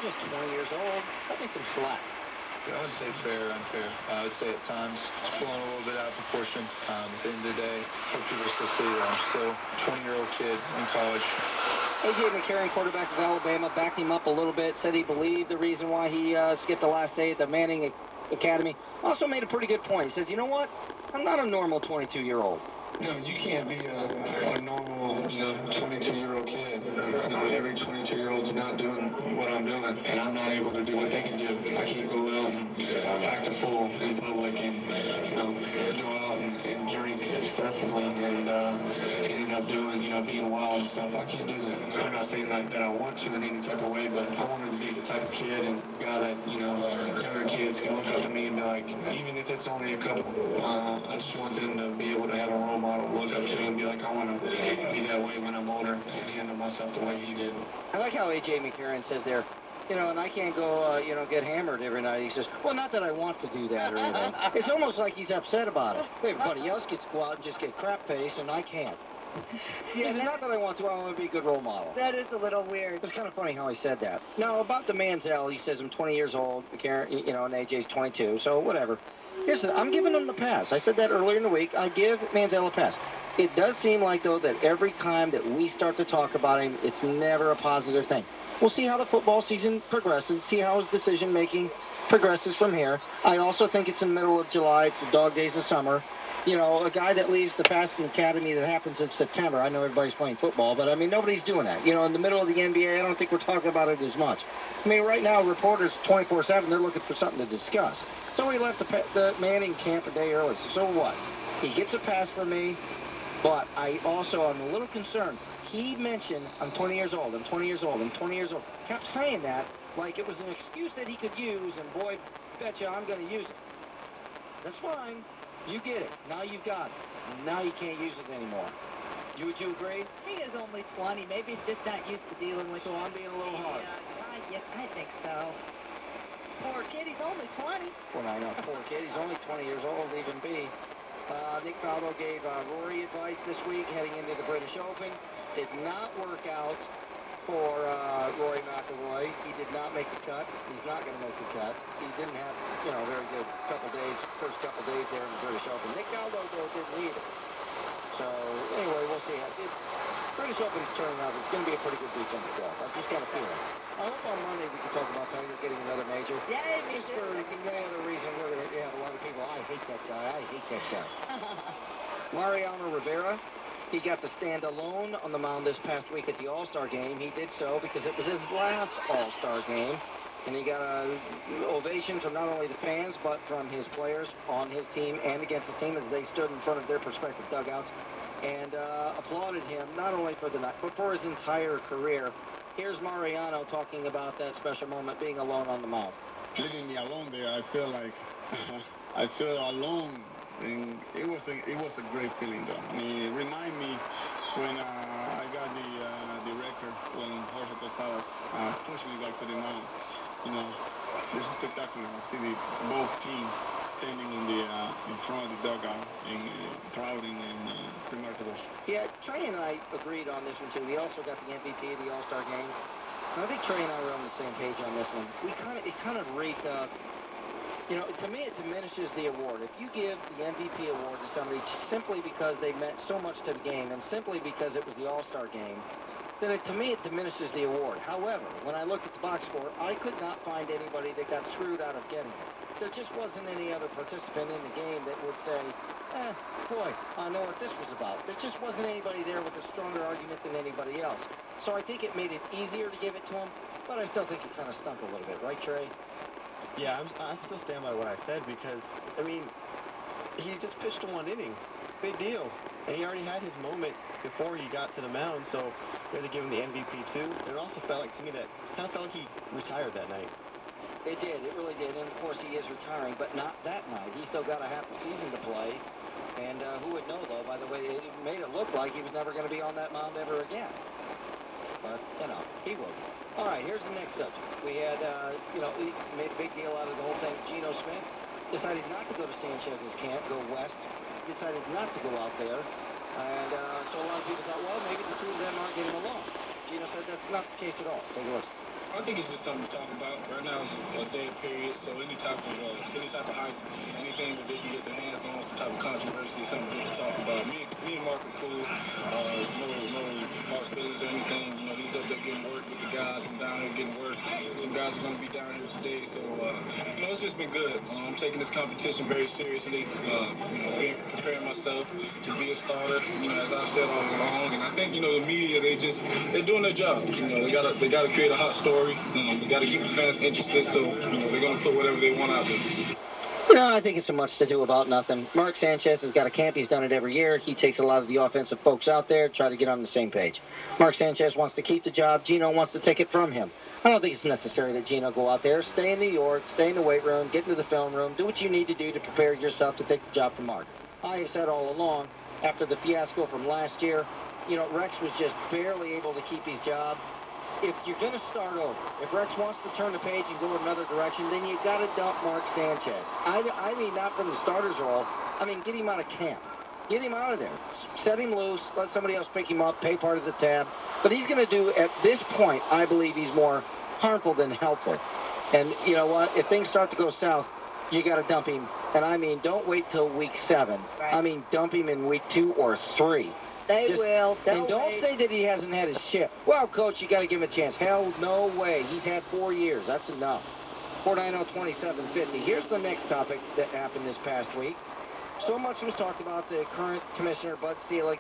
just 20 years old. Cut me some slack. I wouldn't say fair or unfair. I would say at times it's blowing a little bit out of proportion. At the end of the day, hope people still see that I'm still a 20-year-old kid in college. A.J. McCarron, quarterback of Alabama, backed him up a little bit, said he believed the reason why he skipped the last day at the Manning Academy. Also made a pretty good point. He says, you know what? I'm not a normal 22-year-old. No, you can't be a normal, 22-year-old kid. Every 22-year-old's not doing what I'm doing, and I'm not able to do what they can do. I can't go out and act a fool in public and, go out and drink excessively and end up doing, being wild and stuff. I can't do that. I'm not saying that I want to in any type of way, but I wanted to be the type of kid and guy that, younger kids can look up to me and be like, even if it's only a couple, I just want them to be able to have a role model, look up to and be like, I want to be that way when I'm older and handle myself the way he did. I like how A.J. McCarron says there, and I can't go, get hammered every night. He says, well, not that I want to do that or anything. It's almost like he's upset about it. Everybody else gets to go out and just get crap-faced, and I can't. Yeah, it's not that I want to be a good role model. That is a little weird. It's kind of funny how he said that. Now, about the Manziel, he says I'm 20 years old, McCarron, and A.J.'s 22, so whatever. Listen, I'm giving him the pass. I said that earlier in the week. I give Manziel a pass. It does seem like, though, that every time that we start to talk about him, it's never a positive thing. We'll see how the football season progresses, see how his decision-making progresses from here. I also think it's in the middle of July. It's the dog days of summer. A guy that leaves the passing academy that happens in September. I know everybody's playing football, but, nobody's doing that. In the middle of the NBA, I don't think we're talking about it as much. Right now, reporters 24/7, they're looking for something to discuss. So he left the Manning camp a day early. So what? He gets a pass from me, but I also am a little concerned. He mentioned, I'm 20 years old, I'm 20 years old, I'm 20 years old. Kept saying that like it was an excuse that he could use, and boy, betcha I'm going to use it. That's fine. You get it. Now you've got it. Now you can't use it anymore. Would you agree? He is only 20. Maybe he's just not used to dealing with. So I'm being a little hard. Yes, I think so. Poor kid, he's only 20. Well, I know. Poor kid. He's only 20 years old, even B. Nick Faldo gave Rory advice this week heading into the British Open. Did not work out for Rory McIlroy. He did not make the cut. He's not going to make the cut. He didn't have, very good first couple days there in the British Open. Nick Faldo, though, didn't either. So, anyway, we'll see. British Open's turning out. It's going to be a pretty good weekend for golf. I've just got a feeling. I hope on Monday we can talk about Tiger getting another major. Yay, me too. For no other reason, we're going to have a lot of people, I hate that guy, I hate that guy. Mariano Rivera, he got to stand alone on the mound this past week at the All-Star game. He did so because it was his last All-Star game. And he got an ovation from not only the fans, but from his players on his team and against his team as they stood in front of their respective dugouts and applauded him, not only for the night, but for his entire career. Here's Mariano talking about that special moment, being alone on the mound. Leaving me alone there, I feel like I feel alone, and it was a great feeling though. It reminded me when I got the record when Jorge Posadas pushed me back to the mound. This is spectacular. I see both teams standing in front of the dugout and proud and remarkable. Yeah, Trey and I agreed on this one too. We also got the MVP of the All-Star game. And I think Trey and I were on the same page on this one. It kind of reeked of, to me it diminishes the award. If you give the MVP award to somebody simply because they meant so much to the game and simply because it was the All-Star game, then to me it diminishes the award. However, when I looked at the box score, I could not find anybody that got screwed out of getting it. There just wasn't any other participant in the game that would say, boy, I know what this was about. There just wasn't anybody there with a stronger argument than anybody else. So I think it made it easier to give it to him, but I still think it kind of stunk a little bit. Right, Trey? Yeah, I still stand by what I said because, he just pitched in one inning. Big deal. And he already had his moment before he got to the mound, so we had to give him the MVP too. And it also felt like to me that kind of felt like he retired that night. It did. It really did. And, of course, he is retiring, but not that night. He's still got a half a season to play. And who would know, though? By the way, it made it look like he was never going to be on that mound ever again. But, he would. All right, here's the next subject. We had, we made a big deal out of the whole thing. Geno Smith decided not to go to Sanchez's camp, go west. Decided not to go out there. And so a lot of people thought, well, maybe the two of them aren't getting along. Geno said that's not the case at all. Take a listen. I think it's just something to talk about. Right now it's a dead period, so any type of hype, anything that they can get their hands on, some type of controversy, something good to talk about. Me and Mark are cool. No hard feelings or anything. You know, he's up there getting work with the guys. I'm down here getting work. Some guys are going to be down here today, so you know, it's just been good. I'm taking this competition very seriously. You know, preparing myself to be a starter. You know, as I've said all along, and I think you know the media they're doing their job. You know, they gotta create a hot story. They gotta keep the fans interested, so you know they're gonna put whatever they want out there. No, I think it's so much to do about nothing. Mark Sanchez has got a camp. He's done it every year. He takes a lot of the offensive folks out there, try to get on the same page. Mark Sanchez wants to keep the job. Gino wants to take it from him. I don't think it's necessary that Gino go out there, stay in New York, stay in the weight room, get into the film room, do what you need to do to prepare yourself to take the job from Mark. I have said all along, after the fiasco from last year, you know, Rex was just barely able to keep his job. If you're going to start over, if Rex wants to turn the page and go another direction, then you got to dump Mark Sanchez. I mean, not from the starter's role. I mean, get him out of camp. Get him out of there. Set him loose. Let somebody else pick him up, pay part of the tab. But he's going to do, at this point, I believe he's more harmful than helpful. And you know what? If things start to go south, you got to dump him. And I mean, don't wait till week 7. Right. I mean, dump him in week 2 or 3. They will. And don't say that he hasn't had his ship. Well, Coach, you got to give him a chance. Hell, no way. He's had 4 years. That's enough. 490-2750. Here's the next topic that happened this past week. So much was talked about the current commissioner, Bud Selig,